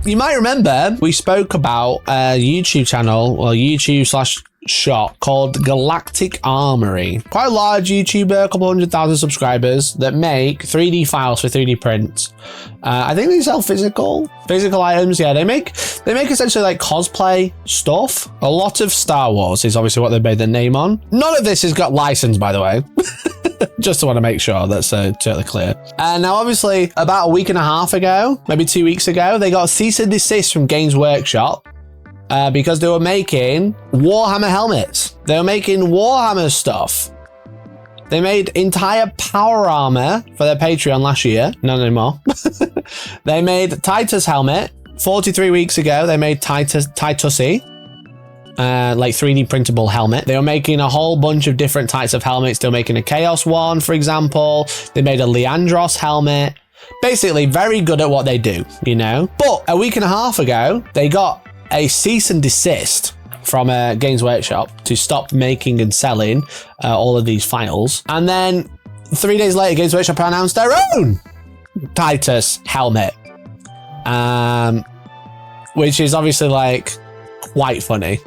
you might remember we spoke about a YouTube channel or YouTube/shop called Galactic Armory. Quite a large YouTuber, a couple 100,000 subscribers that make 3D files for 3D prints. I think they sell physical items. Yeah, they make essentially like cosplay stuff. A lot of Star Wars is obviously what they made their name on. None of this has got licensed, by the way. Just to want to make sure that's totally clear. And now, obviously, about a week and a half ago, maybe 2 weeks ago, they got a cease and desist from Games Workshop because they were making Warhammer helmets. They were making Warhammer stuff. They made entire power armor for their Patreon last year. Not anymore. They made Titus helmet. 43 weeks ago, they made Titusy. Like 3D printable helmet. They were making a whole bunch of different types of helmets. They were making a Chaos one, for example. They made a Leandros helmet. Basically, very good at what they do, you know? But a week and a half ago, they got a cease and desist from Games Workshop to stop making and selling all of these files. And then 3 days later, Games Workshop announced their own Titus helmet. Which is obviously like quite funny.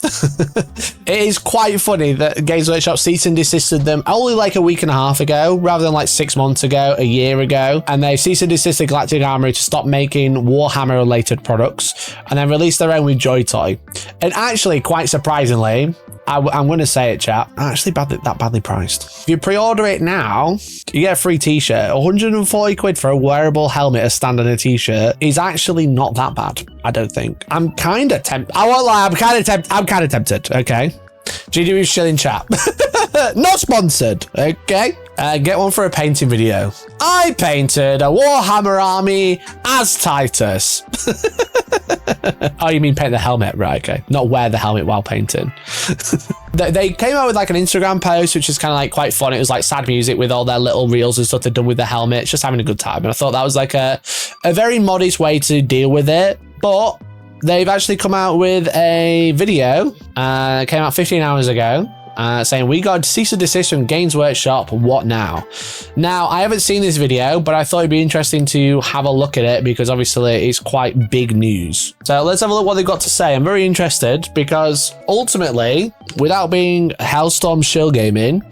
It is quite funny that Games Workshop cease and desisted them only like a week and a half ago rather than like 6 months ago, a year ago, and they cease and desisted Galactic Armory to stop making Warhammer related products and then released their own with Joy Toy. And actually, quite surprisingly, I'm going to say it, chat, actually that badly priced. If you pre-order it now, you get a free t-shirt. 140 quid for a wearable helmet, a stand and a t-shirt is actually not that bad, I don't think. I'm kind of tempted. I won't lie, I'm kind of tempted, okay? GDW's chilling chat. Not sponsored, okay? Get one for a painting video. I painted a Warhammer army as Titus. Oh, you mean paint the helmet? Right, okay. Not wear the helmet while painting. They came out with like an Instagram post, which is kind of like quite fun. It was like sad music with all their little reels and stuff they'd done with the helmet. Just having a good time. And I thought that was like a very modest way to deal with it. But they've actually come out with a video. It came out 15 hours ago. Saying we got cease and desist from Games Workshop, what now? Now, I haven't seen this video, but I thought it'd be interesting to have a look at it because obviously it's quite big news. So let's have a look what they've got to say. I'm very interested because ultimately, without being Hellstorm shill gaming,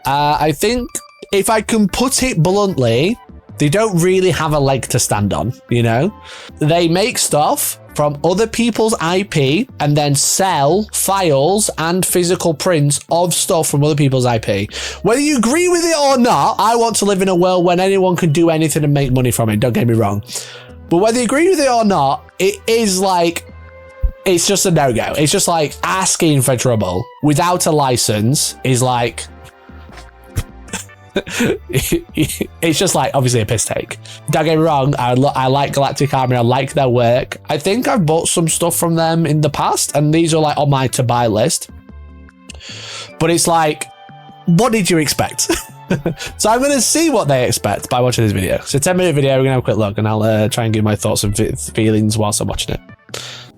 I think if I can put it bluntly, they don't really have a leg to stand on, you know? They make stuff from other people's IP and then sell files and physical prints of stuff from other people's IP. Whether you agree with it or not, I want to live in a world when anyone can do anything and make money from it, don't get me wrong. But whether you agree with it or not, it is like, it's just a no-go. It's just like asking for trouble without a license is like, it's just like obviously a piss take. Don't get me wrong, I like Galactic Armory, I like their work. I think I've bought some stuff from them in the past and these are like on my to buy list, but it's like, what did you expect? So I'm gonna see what they expect by watching this video. It's a 10-minute video, we're gonna have a quick look and I'll try and give my thoughts and feelings whilst I'm watching it.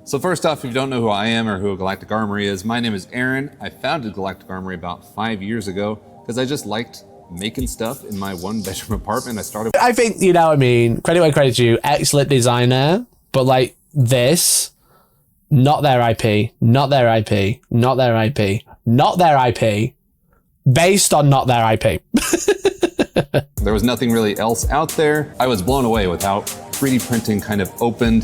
So first off, if you don't know who I am or who Galactic Armory is, my name is Aaron. I founded Galactic Armory about 5 years ago because I just liked making stuff in my one-bedroom apartment. I think, you know what I mean, credit where credit's due, excellent designer, but like this, not their IP, not their IP, not their IP, not their IP, based on not their IP. There was nothing really else out there. I was blown away with how 3D printing kind of opened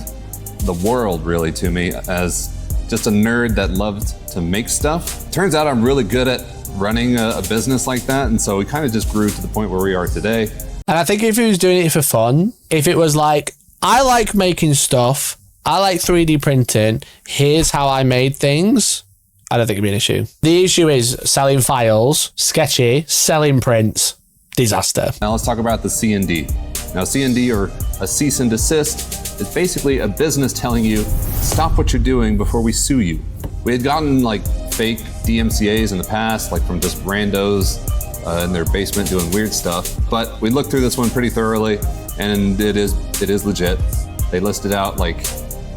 the world really to me as just a nerd that loved to make stuff. Turns out I'm really good at running a business like that, and so we kind of just grew to the point where we are today. And I think if he was doing it for fun, if it was like, I like making stuff, I like 3D printing, here's how I made things, I don't think it'd be an issue. The issue is selling files, sketchy, selling prints, disaster. Now let's talk about the C&D. Now C&D, or a cease and desist, is basically a business telling you, stop what you're doing before we sue you. We had gotten like fake DMCAs in the past, like from just randos in their basement doing weird stuff. But we looked through this one pretty thoroughly, and it is legit. They listed out like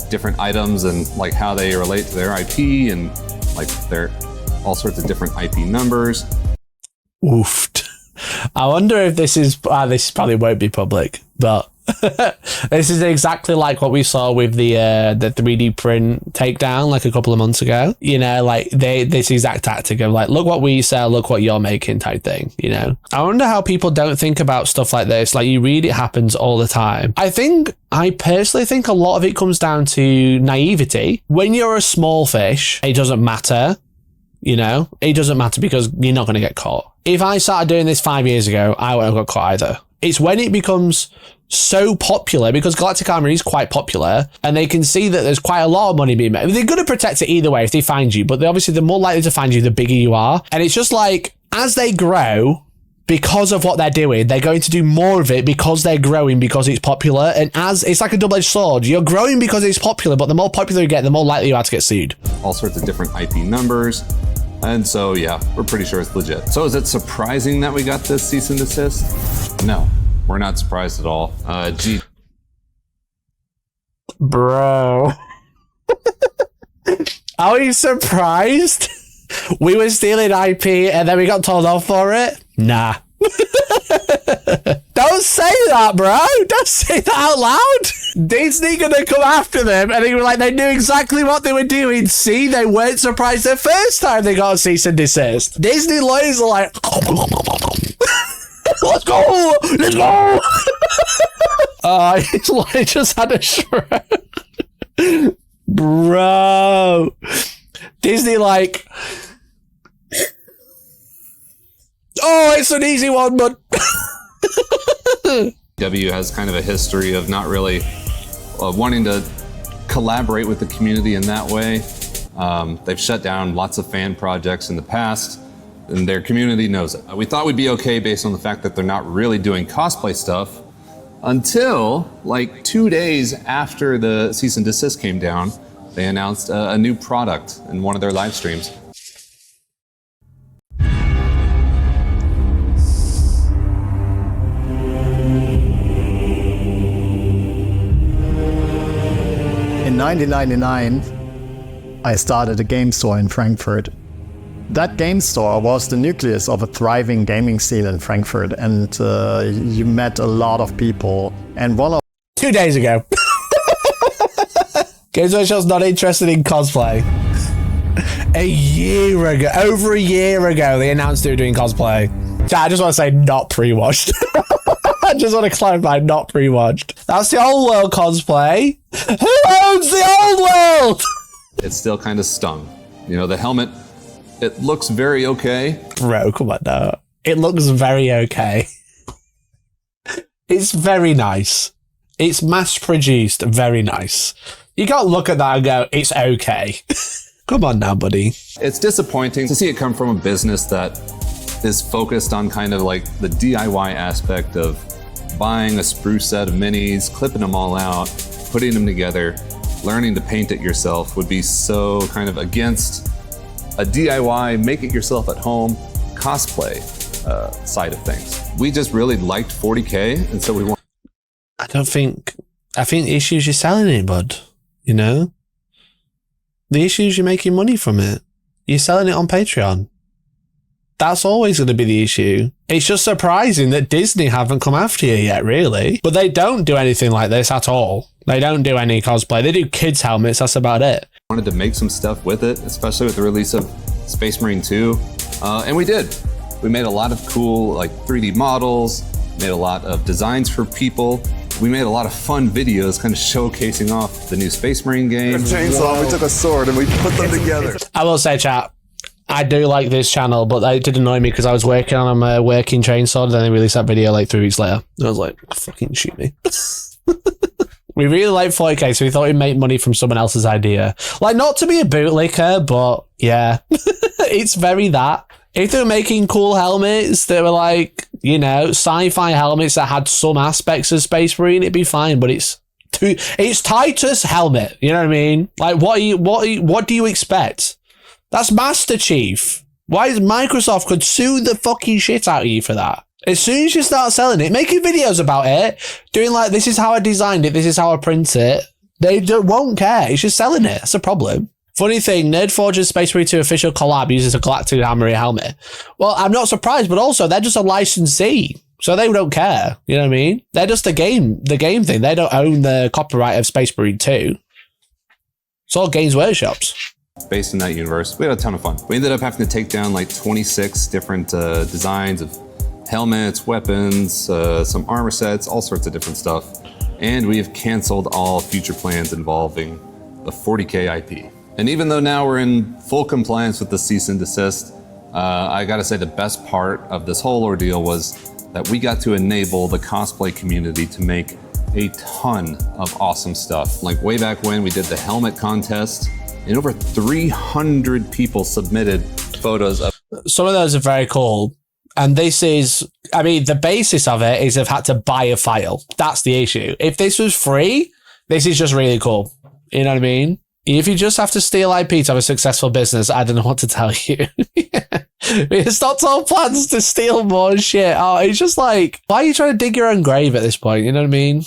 different items and like how they relate to their IP and like their all sorts of different IP numbers. Oofed. I wonder if this probably won't be public, but This is exactly like what we saw with the 3D print takedown like a couple of months ago. You know, like this exact tactic of like, look what we sell, look what you're making type thing, you know? I wonder how people don't think about stuff like this. Like, you read it happens all the time. I personally think a lot of it comes down to naivety. When you're a small fish, it doesn't matter. You know, it doesn't matter because you're not going to get caught. If I started doing this 5 years ago, I wouldn't have got caught either. It's when it becomes so popular, because Galactic Armory is quite popular, and they can see that there's quite a lot of money being made. They're going to protect it either way if they find you, but obviously the more likely to find you, the bigger you are. And it's just like, as they grow, because of what they're doing, they're going to do more of it because they're growing, because it's popular. And as it's like a double-edged sword, you're growing because it's popular, but the more popular you get, the more likely you are to get sued. All sorts of different IP numbers. And so, yeah, we're pretty sure it's legit. So is it surprising that we got this cease and desist? No, we're not surprised at all. Bro. Are you surprised? We were stealing IP and then we got told off for it? Nah. Don't say that, bro. Don't say that out loud. Disney gonna come after them, and they were like, they knew exactly what they were doing. See, they weren't surprised the first time they got a cease and desist. Disney lawyers are like, let's go, let's go. His lawyer just had a stroke. Bro. Disney like, oh, it's an easy one, but W has kind of a history of not really wanting to collaborate with the community in that way. They've shut down lots of fan projects in the past, and their community knows it. We thought we'd be okay based on the fact that they're not really doing cosplay stuff until like 2 days after the cease and desist came down. They announced a new product in one of their live streams. In 1999, I started a game store in Frankfurt. That game store was the nucleus of a thriving gaming scene in Frankfurt, and you met a lot of people. And 2 days ago. Games Workshop's not interested in cosplay. A year ago, over a year ago, they announced they were doing cosplay. I just want to say not pre-watched. I just want to clarify, not pre-watched. That's the old world cosplay. Who owns the old world? It still kind of stung. You know, the helmet, it looks very okay. Bro, come on now. It looks very okay. It's very nice. It's mass-produced, very nice. You can't look at that and go, it's okay. Come on now, buddy. It's disappointing to see it come from a business that is focused on kind of like the DIY aspect of buying a spruce set of minis, clipping them all out, putting them together, learning to paint it yourself would be so kind of against a DIY, make it yourself at home cosplay side of things. We just really liked 40K, and so we want. I think the issue is you're selling it, bud. You know? The issue is you're making money from it. You're selling it on Patreon. That's always going to be the issue. It's just surprising that Disney haven't come after you yet, really. But they don't do anything like this at all. They don't do any cosplay. They do kids' helmets. That's about it. Wanted to make some stuff with it, especially with the release of Space Marine 2. And we did. We made a lot of cool like 3D models, made a lot of designs for people. We made a lot of fun videos kind of showcasing off the new Space Marine game. A chainsaw, we took a sword and we put them together. I will say, chat, I do like this channel, but it did annoy me because I was working on a working chainsaw, and then they released that video like 3 weeks later. I was like, fucking shoot me. We really like 40K, so we thought we'd make money from someone else's idea. Like, not to be a bootlicker, but yeah, it's very that. If they were making cool helmets that were like, you know, sci-fi helmets that had some aspects of Space Marine, it'd be fine, but it's Titus helmet, you know what I mean? Like, what do you expect? That's Master Chief. Why is Microsoft could sue the fucking shit out of you for that? As soon as you start selling it, making videos about it, doing like, this is how I designed it, this is how I print it, they won't care. It's just selling it. That's a problem. Funny thing, Nerdforge's Space Marine 2 official collab uses a Galactic Armory helmet. Well, I'm not surprised, but also they're just a licensee. So they don't care. You know what I mean? They're just the game thing. They don't own the copyright of Space Marine 2. It's all Games Workshop's. Based in that universe, we had a ton of fun. We ended up having to take down like 26 different designs of helmets, weapons, some armor sets, all sorts of different stuff. And we have canceled all future plans involving the 40K IP. And even though now we're in full compliance with the cease and desist, I gotta say the best part of this whole ordeal was that we got to enable the cosplay community to make a ton of awesome stuff. Like way back when we did the helmet contest, and over 300 people submitted photos of. Some of those are very cool. And this is, I mean, the basis of it is they've had to buy a file. That's the issue. If this was free, this is just really cool. You know what I mean? If you just have to steal IP to have a successful business, I don't know what to tell you. It's not all plans to steal more shit. Oh, it's just like, why are you trying to dig your own grave at this point? You know what I mean?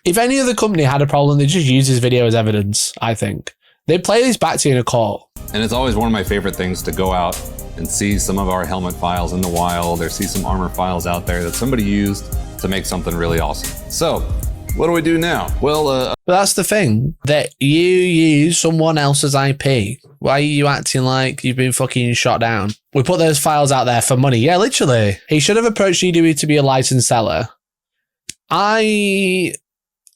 If any other company had a problem, they'd just use this video as evidence, I think. They'd play these back to you in a court. And it's always one of my favorite things to go out and see some of our helmet files in the wild, or see some armor files out there that somebody used to make something really awesome. So, what do we do now? Well, but that's the thing, that you use someone else's IP. Why are you acting like you've been fucking shot down? We put those files out there for money. Yeah, literally. He should have approached GW to be a licensed seller. I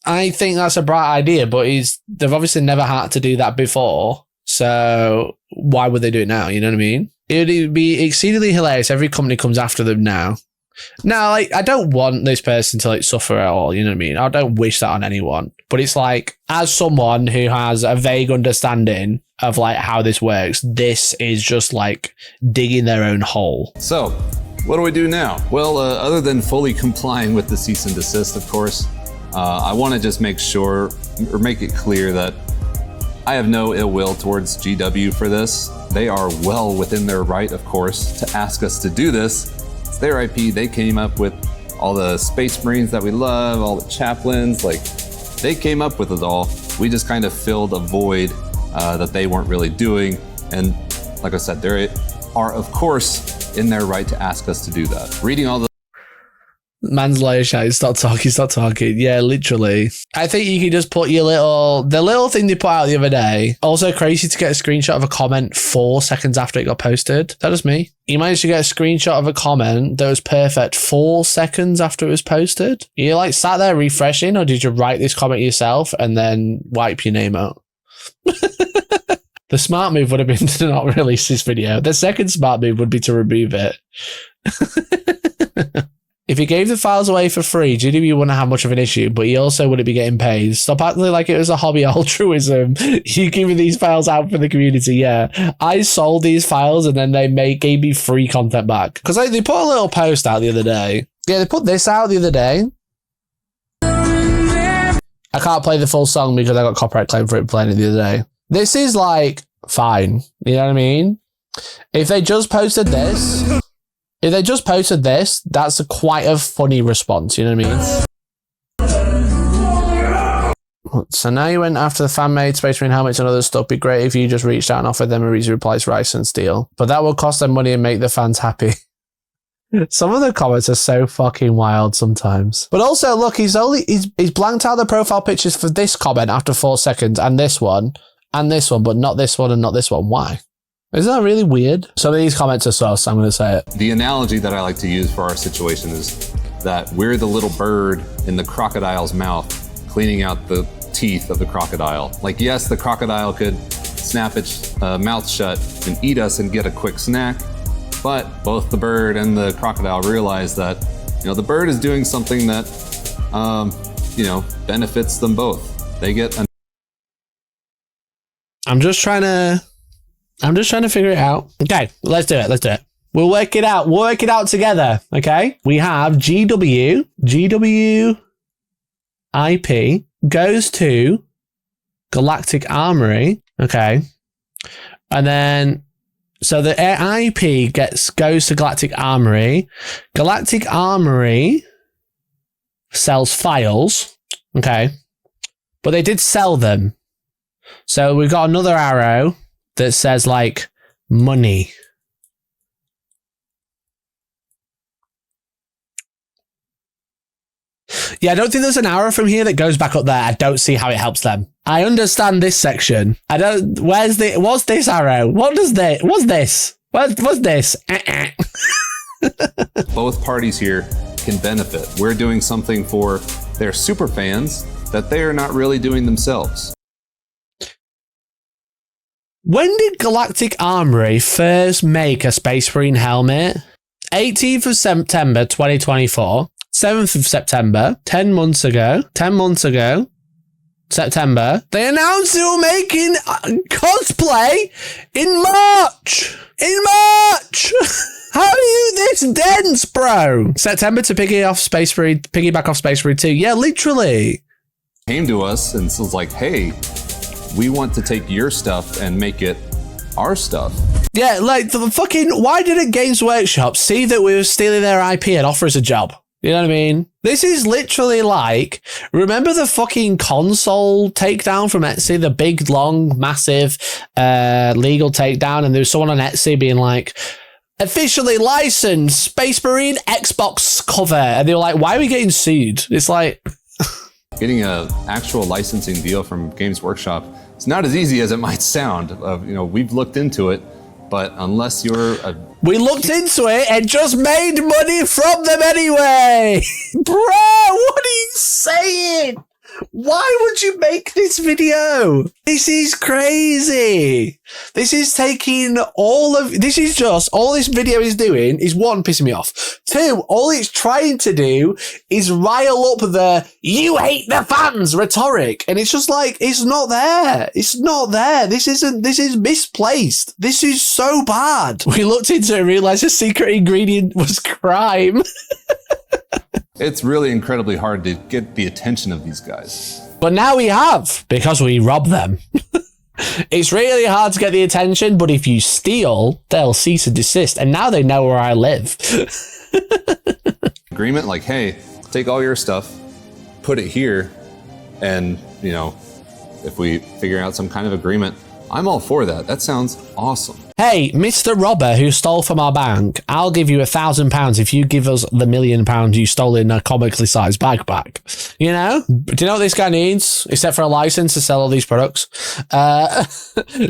think that's a bright idea, but they've obviously never had to do that before. So why would they do it now? You know what I mean? It would be exceedingly hilarious. Every company comes after them now. Now, like, I don't want this person to like suffer at all. You know what I mean? I don't wish that on anyone. But it's like, as someone who has a vague understanding of like how this works, this is just like digging their own hole. So, what do we do now? Well, other than fully complying with the cease and desist, of course, I want to just make sure, or make it clear that I have no ill will towards GW for this. They are well within their right, of course, to ask us to do this. It's their IP. They came up with all the Space Marines that we love, all the chaplains, like, they came up with it all. We just kind of filled a void that they weren't really doing. And like I said, they are, of course, in their right to ask us to do that. Reading all the Man's lawyer shouting, stop talking. Yeah, literally. I think you can just put the little thing they put out the other day. Also crazy to get a screenshot of a comment 4 seconds after it got posted. That was me. You managed to get a screenshot of a comment that was perfect 4 seconds after it was posted. You like sat there refreshing, or did you write this comment yourself and then wipe your name out? The smart move would have been to not release this video. The second smart move would be to remove it. If he gave the files away for free, GW wouldn't have much of an issue, but he also wouldn't be getting paid. Stop acting like it was a hobby altruism. You giving these files out for the community, yeah. I sold these files and then they gave me free content back. Because they put a little post out the other day. Yeah, they put this out the other day. I can't play the full song because I got copyright claim for it playing it the other day. This is like, fine. You know what I mean? If they just posted this... If they just posted this, that's quite a funny response, you know what I mean? So now you went after the fan-made Space Marine helmets and other stuff. Be great if you just reached out and offered them a reasonable price, license deal. But that will cost them money and make the fans happy. Some of the comments are so fucking wild sometimes. But also, look, he's blanked out the profile pictures for this comment after 4 seconds, and this one, but not this one and not this one. Why? Isn't that really weird? Some of these comments are sus, I'm going to say it. The analogy that I like to use for our situation is that we're the little bird in the crocodile's mouth, cleaning out the teeth of the crocodile. Like, yes, the crocodile could snap its mouth shut and eat us and get a quick snack, but both the bird and the crocodile realize that, you know, the bird is doing something that, you know, benefits them both. They get I'm just trying to figure it out. Okay, let's do it. We'll work it out together, okay? We have GW IP goes to Galactic Armory, okay? And then, so the IP goes to Galactic Armory. Galactic Armory sells files, okay? But they did sell them. So we've got another arrow that says like money. Yeah, I don't think there's an arrow from here that goes back up there. I don't see how it helps them. I understand this section. I don't. What's this arrow? What's this? What's this? Both parties here can benefit. We're doing something for their super fans that they are not really doing themselves. When did Galactic Armory first make a Space Marine helmet? 18th of September 2024. 7th of September, 10 months ago, September, they announced they were making cosplay in March. How are you this dense, bro? September to piggyback off Space Marine 2. Yeah, literally. Came to us and was like, hey, we want to take your stuff and make it our stuff. Yeah, like the fucking, why didn't Games Workshop see that we were stealing their IP and offer us a job? You know what I mean? This is literally like, remember the fucking console takedown from Etsy? The big, long, massive legal takedown, and there was someone on Etsy being like, officially licensed Space Marine Xbox cover. And they were like, why are we getting sued? It's like... Getting an actual licensing deal from Games Workshop, it's not as easy as it might sound. We've looked into it, but unless you're we looked into it and just made money from them anyway. Bro, what are you saying? Why would you make this video? This is crazy. This is taking all this video is doing is one, pissing me off. Two, all it's trying to do is rile up the you hate the fans rhetoric. And it's just like, it's not there. It's not there. This is misplaced. This is so bad. We looked into it and realized the secret ingredient was crime. It's really incredibly hard to get the attention of these guys. But now we have, because we rob them. It's really hard to get the attention, but if you steal, they'll cease and desist. And now they know where I live. Agreement like, hey, take all your stuff, put it here, and, if we figure out some kind of agreement, I'm all for that. That sounds awesome. Hey, Mr. Robber who stole from our bank, I'll give you £1,000 if you give us the £1 million you stole in a comically sized bag back. You know? Do you know what this guy needs? Except for a license to sell all these products.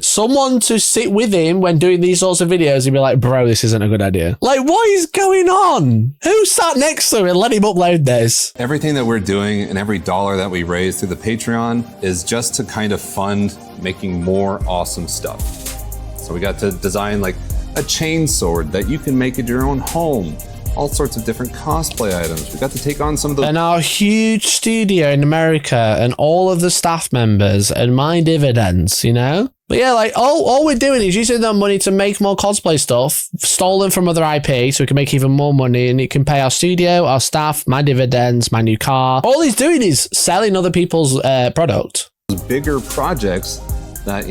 Someone to sit with him when doing these sorts of videos and be like, bro, this isn't a good idea. Like, what is going on? Who sat next to him and let him upload this? Everything that we're doing and every dollar that we raise through the Patreon is just to kind of fund making more awesome stuff. So we got to design like a chain sword that you can make at your own home. All sorts of different cosplay items. We got to take on some of the... And our huge studio in America and all of the staff members and my dividends, you know? But yeah, like all we're doing is using that money to make more cosplay stuff, stolen from other IP so we can make even more money and it can pay our studio, our staff, my dividends, my new car. All he's doing is selling other people's product. Bigger projects that,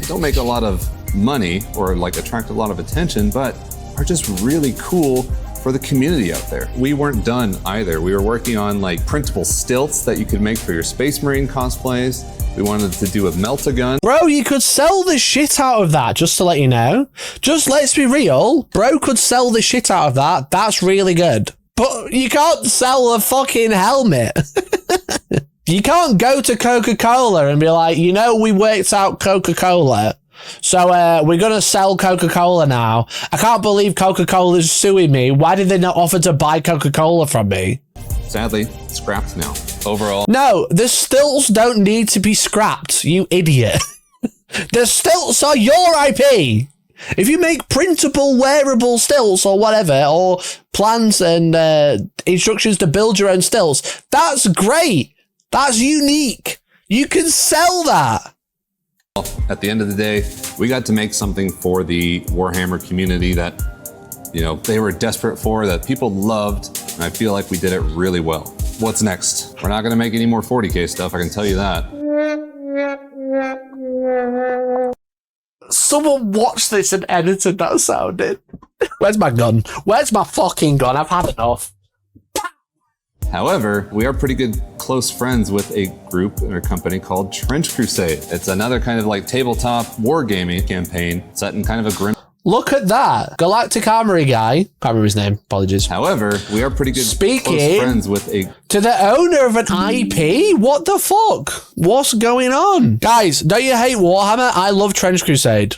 don't make a lot of money or like attract a lot of attention, but are just really cool for the community out there. We weren't done either. We were working on like printable stilts that you could make for your Space Marine cosplays. We wanted to do a melt-a-gun. Bro, you could sell the shit out of that, just to let you know. Just let's be real. Bro could sell the shit out of that. That's really good. But you can't sell a fucking helmet. You can't go to Coca-Cola and be like, we worked out Coca-Cola. So we're going to sell Coca-Cola now. I can't believe Coca-Cola's suing me. Why did they not offer to buy Coca-Cola from me? Sadly, scrapped now. Overall. No, the stilts don't need to be scrapped, you idiot. The stilts are your IP. If you make printable, wearable stilts or whatever, or plans and instructions to build your own stilts, that's great. That's unique. You can sell that. At the end of the day, we got to make something for the Warhammer community that, they were desperate for, that people loved, and I feel like we did it really well. What's next? We're not going to make any more 40K stuff, I can tell you that. Someone watched this and edited that sound in. Where's my gun? Where's my fucking gun? I've had enough. However, we are pretty good close friends with a group or company called Crusade. It's another kind of like tabletop wargaming campaign set in kind of a grim... Look at that. Galactic Armory guy. Can't remember his name. Apologies. However, we are pretty good close friends with a... To the owner of an IP? What the fuck? What's going on? Guys, don't you hate Warhammer? I love Trench Crusade.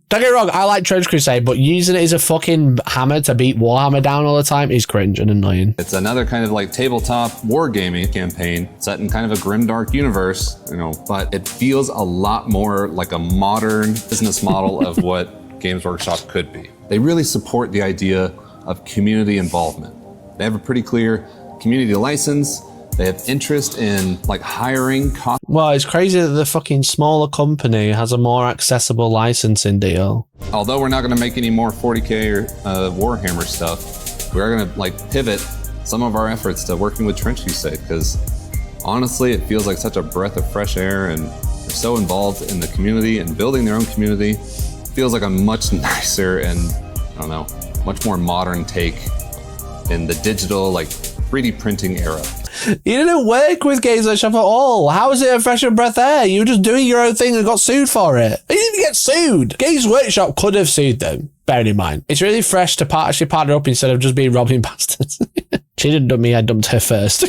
Don't get me wrong, I like Trench Crusade, but using it as a fucking hammer to beat Warhammer down all the time is cringe and annoying. It's another kind of like tabletop wargaming campaign set in kind of a grimdark universe, you know, but it feels a lot more like a modern business model of what Games Workshop could be. They really support the idea of community involvement. They have a pretty clear community license. They have interest in like hiring. Well, it's crazy that the fucking smaller company has a more accessible licensing deal. Although we're not going to make any more 40K or Warhammer stuff, we are going to like pivot some of our efforts to working with Trench Crusade, because honestly, it feels like such a breath of fresh air, and they're so involved in the community and building their own community. It feels like a much nicer and, I don't know, much more modern take in the digital, like 3D printing era. You didn't work with Games Workshop at all. How is it a fresh breath of air? You were just doing your own thing and got sued for it. You didn't even get sued. Games Workshop could have sued them, bearing in mind. It's really fresh to actually partner up instead of just being robbing bastards. She didn't dump me, I dumped her first.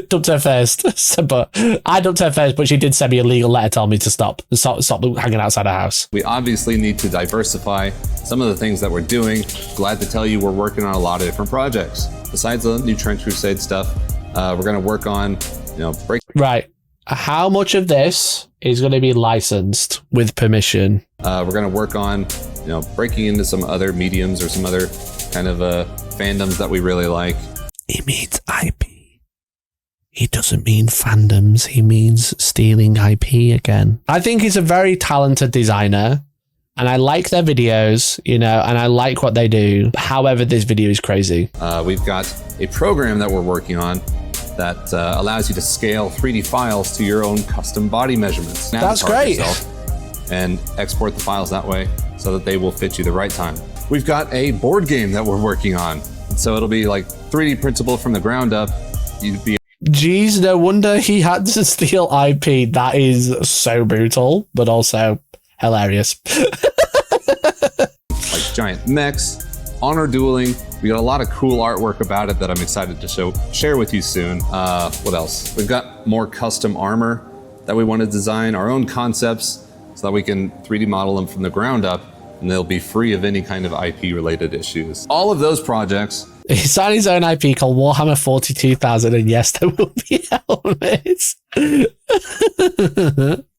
Dumped her first. But I dumped her first, but she did send me a legal letter telling me to stop hanging outside her house. We obviously need to diversify some of the things that we're doing. Glad to tell you we're working on a lot of different projects. Besides the new Trench Crusade stuff, we're going to work on, Right. How much of this is going to be licensed with permission? We're going to work on, breaking into some other mediums or some other kind of fandoms that we really like. He means IP. He doesn't mean fandoms. He means stealing IP again. I think he's a very talented designer. And I like their videos, and I like what they do. However, this video is crazy. We've got a program that we're working on that allows you to scale 3D files to your own custom body measurements. That's great. And export the files that way so that they will fit you the right time. We've got a board game that we're working on. So it'll be like 3D printable from the ground up. Jeez, no wonder he had to steal IP. That is so brutal, but also hilarious. Like giant mechs, honor dueling. We got a lot of cool artwork about it that I'm excited to share with you soon. What else? We've got more custom armor that we want to design, our own concepts, so that we can 3D model them from the ground up, and they'll be free of any kind of IP related issues. All of those projects. He's signed his own IP called Warhammer 42,000, and yes, there will be helmets.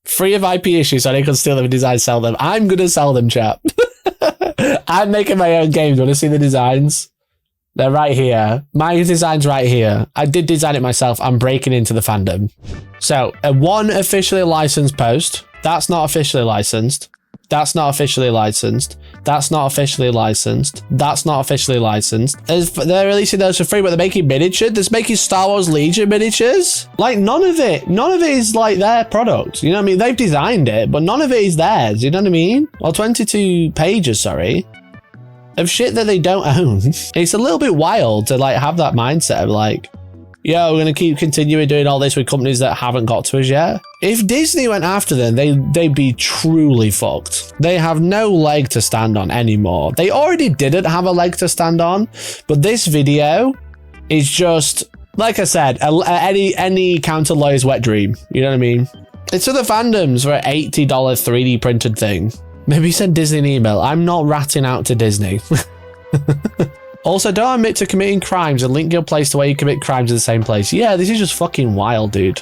Free of IP issues, so they can steal them and design, sell them. I'm going to sell them, chap. I'm making my own games. Want to see the designs? They're right here. My design's right here. I did design it myself. I'm breaking into the fandom. So, one officially licensed post. That's not officially licensed. That's not officially licensed. That's not officially licensed. That's not officially licensed. They're releasing those for free, but they're making miniatures. They're making Star Wars Legion miniatures. Like, none of it is like their product. You know what I mean? They've designed it, but none of it is theirs. You know what I mean? Well, 22 pages, sorry, of shit that they don't own. It's a little bit wild to like have that mindset of like, yo, we're going to continue doing all this with companies that haven't got to us yet. If Disney went after them, they'd be truly fucked. They have no leg to stand on anymore. They already didn't have a leg to stand on, but this video is just, like I said, any counter lawyer's wet dream. You know what I mean? It's for the fandoms for an $80 3D printed thing. Maybe send Disney an email. I'm not ratting out to Disney. Also, don't admit to committing crimes and link your place to where you commit crimes in the same place. Yeah, this is just fucking wild, dude.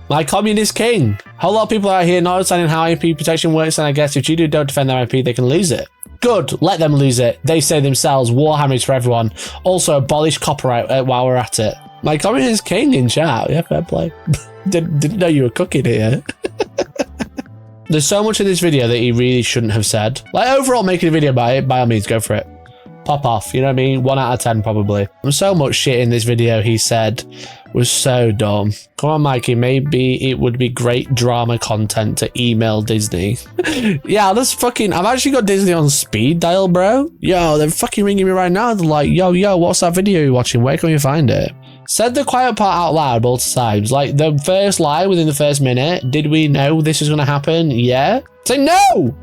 My communist king. A whole lot of people out here not understanding how IP protection works, and I guess if you don't defend their IP, they can lose it. Good, let them lose it. They say themselves, Warhammer is for everyone. Also, abolish copyright while we're at it. My communist king in chat. Yeah, fair play. Didn't know you were cooking here. There's so much in this video that he really shouldn't have said. Like, overall, making a video about it, by all means, go for it. Pop off, you know what I mean? 1 out of 10, probably. So much shit in this video he said was so dumb. Come on, Mikey, maybe it would be great drama content to email Disney. Yeah, I've actually got Disney on speed dial, bro. Yo, they're fucking ringing me right now. They're like, yo, what's that video you're watching? Where can we find it? Said the quiet part out loud multiple times. Like the first line within the first minute. Did we know this was going to happen? Yeah. Say no.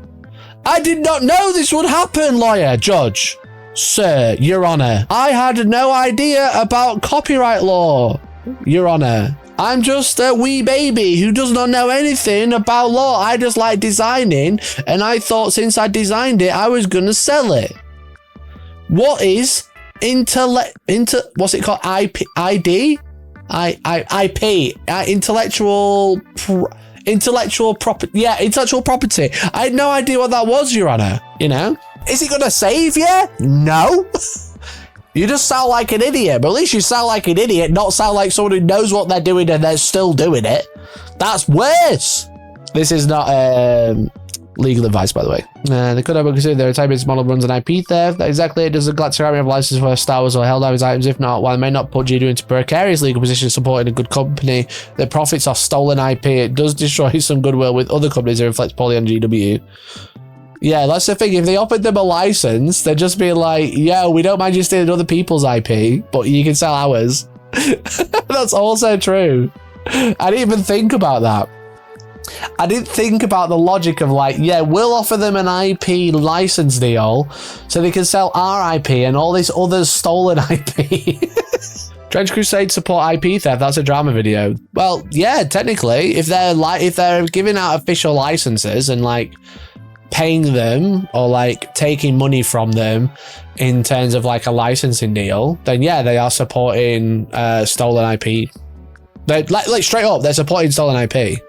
I did not know this would happen, lawyer, judge. Sir, Your Honor. I had no idea about copyright law, Your Honor. I'm just a wee baby who does not know anything about law. I just like designing, and I thought since I designed it, I was going to sell it. What is what's it called? IP? Intellectual property. Yeah, intellectual property. I had no idea what that was, Your Honor. You know? Is it going to save you? No. You just sound like an idiot, but at least you sound like an idiot, not sound like someone who knows what they're doing and they're still doing it. That's worse. This is not legal advice, by the way. They could have considered their type business model runs an IP theft. Exactly. Does the Galactic Armory have a license for Star Wars or Helldivers items? If not, while it may not put you into precarious legal position supporting a good company that profits off stolen IP, it does destroy some goodwill with other companies that reflect poorly on GW. Yeah, that's the thing. If they offered them a license, they'd just be like, yo, we don't mind you stealing other people's IP, but you can sell ours. That's also true. I didn't even think about that. I didn't think about the logic of like, yeah, we'll offer them an IP license deal so they can sell our IP and all this other stolen IP. Trench Crusade support IP theft. That's a drama video. Well, yeah, technically, if they're giving out official licenses and like paying them or like taking money from them in terms of like a licensing deal, then yeah, they are supporting stolen IP. They like straight up, they're supporting stolen IP.